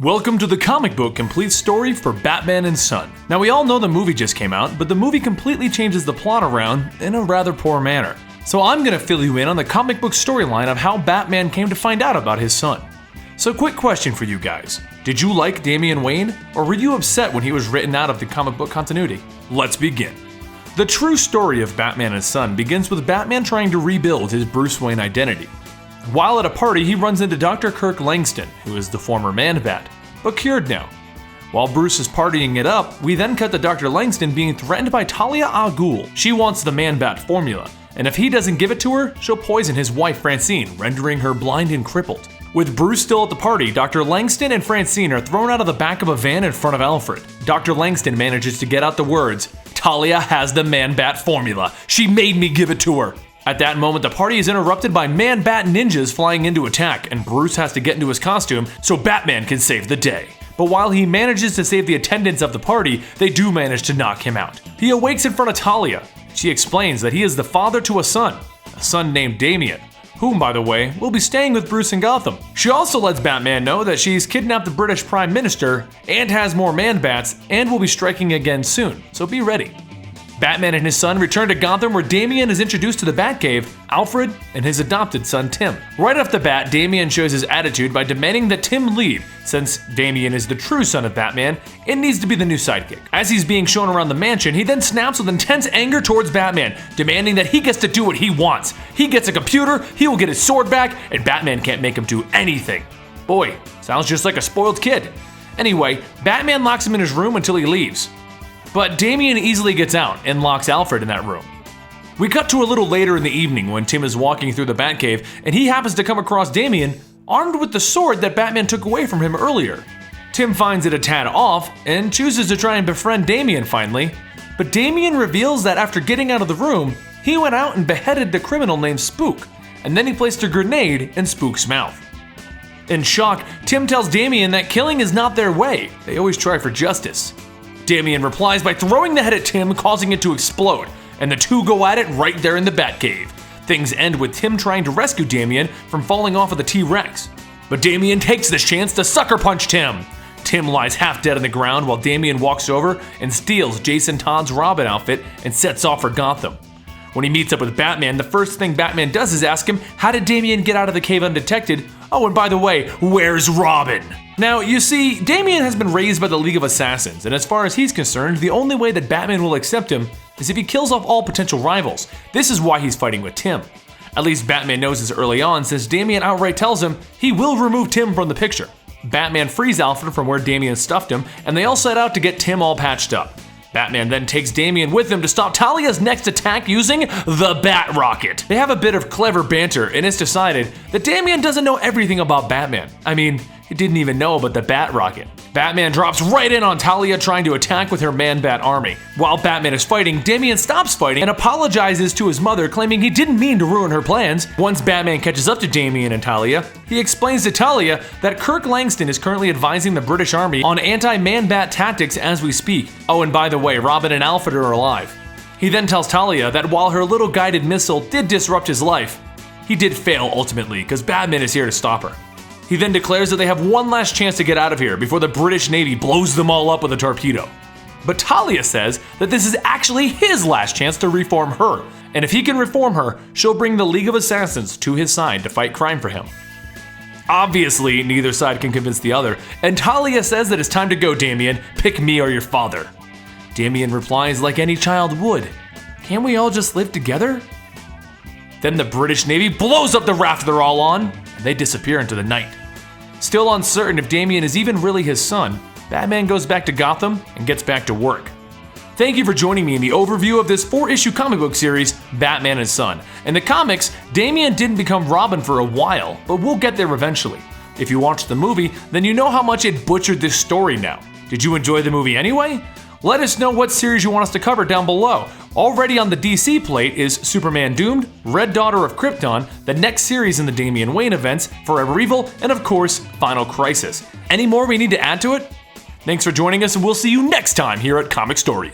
Welcome to the comic book complete story for Batman and Son. Now we all know the movie just came out, but the movie completely changes the plot around in a rather poor manner. So I'm gonna fill you in on the comic book storyline of how Batman came to find out about his son. So quick question for you guys. Did you like Damian Wayne, or were you upset when he was written out of the comic book continuity? Let's begin. The true story of Batman and Son begins with Batman trying to rebuild his Bruce Wayne identity. While at a party, he runs into Dr. Kirk Langston, who is the former Man-Bat, but cured now. While Bruce is partying it up, we then cut to Dr. Langston being threatened by Talia al Ghul. She wants the Man-Bat formula, and if he doesn't give it to her, she'll poison his wife Francine, rendering her blind and crippled. With Bruce still at the party, Dr. Langston and Francine are thrown out of the back of a van in front of Alfred. Dr. Langston manages to get out the words, "Talia has the Man-Bat formula. She made me give it to her." At that moment, the party is interrupted by Man-Bat ninjas flying in to attack, and Bruce has to get into his costume so Batman can save the day. But while he manages to save the attendants of the party, they do manage to knock him out. He awakes in front of Talia. She explains that he is the father to a son named Damian, whom, by the way, will be staying with Bruce in Gotham. She also lets Batman know that she's kidnapped the British Prime Minister and has more Man-Bats and will be striking again soon, so be ready. Batman and his son return to Gotham, where Damian is introduced to the Batcave, Alfred, and his adopted son Tim. Right off the bat, Damian shows his attitude by demanding that Tim lead, since Damian is the true son of Batman and needs to be the new sidekick. As he's being shown around the mansion, he then snaps with intense anger towards Batman, demanding that he gets to do what he wants. He gets a computer, he will get his sword back, and Batman can't make him do anything. Boy, sounds just like a spoiled kid. Anyway, Batman locks him in his room until he leaves. But Damian easily gets out and locks Alfred in that room. We cut to a little later in the evening when Tim is walking through the Batcave and he happens to come across Damian armed with the sword that Batman took away from him earlier. Tim finds it a tad off and chooses to try and befriend Damian finally, but Damian reveals that after getting out of the room, he went out and beheaded the criminal named Spook, and then he placed a grenade in Spook's mouth. In shock, Tim tells Damian that killing is not their way, they always try for justice. Damian replies by throwing the head at Tim, causing it to explode, and the two go at it right there in the Batcave. Things end with Tim trying to rescue Damian from falling off of the T-Rex. But Damian takes this chance to sucker punch Tim. Tim lies half dead on the ground while Damian walks over and steals Jason Todd's Robin outfit and sets off for Gotham. When he meets up with Batman, the first thing Batman does is ask him, how did Damian get out of the cave undetected? Oh, and by the way, where's Robin? Now, you see, Damian has been raised by the League of Assassins, and as far as he's concerned, the only way that Batman will accept him is if he kills off all potential rivals. This is why he's fighting with Tim. At least Batman knows this early on, since Damian outright tells him he will remove Tim from the picture. Batman frees Alfred from where Damian stuffed him, and they all set out to get Tim all patched up. Batman then takes Damian with him to stop Talia's next attack using the Bat Rocket. They have a bit of clever banter, and it's decided that Damian doesn't know everything about Batman. I mean, he didn't even know about the Bat Rocket. Batman drops right in on Talia trying to attack with her Man-Bat army. While Batman is fighting, Damian stops fighting and apologizes to his mother, claiming he didn't mean to ruin her plans. Once Batman catches up to Damian and Talia, he explains to Talia that Kirk Langston is currently advising the British Army on anti-Man-Bat tactics as we speak. Oh, and by the way, Robin and Alfred are alive. He then tells Talia that while her little guided missile did disrupt his life, he did fail ultimately because Batman is here to stop her. He then declares that they have one last chance to get out of here before the British Navy blows them all up with a torpedo. But Talia says that this is actually his last chance to reform her, and if he can reform her, she'll bring the League of Assassins to his side to fight crime for him. Obviously, neither side can convince the other, and Talia says that it's time to go, Damian. Pick me or your father. Damian replies like any child would, "Can't we all just live together?" Then the British Navy blows up the raft they're all on, and they disappear into the night. Still uncertain if Damian is even really his son, Batman goes back to Gotham and gets back to work. Thank you for joining me in the overview of this 4-issue comic book series, Batman and Son. In the comics, Damian didn't become Robin for a while, but we'll get there eventually. If you watched the movie, then you know how much it butchered this story now. Did you enjoy the movie anyway? Let us know what series you want us to cover down below. Already on the DC plate is Superman Doomed, Red Daughter of Krypton, the next series in the Damian Wayne events, Forever Evil, and of course, Final Crisis. Any more we need to add to it? Thanks for joining us, and we'll see you next time here at Comicstorian.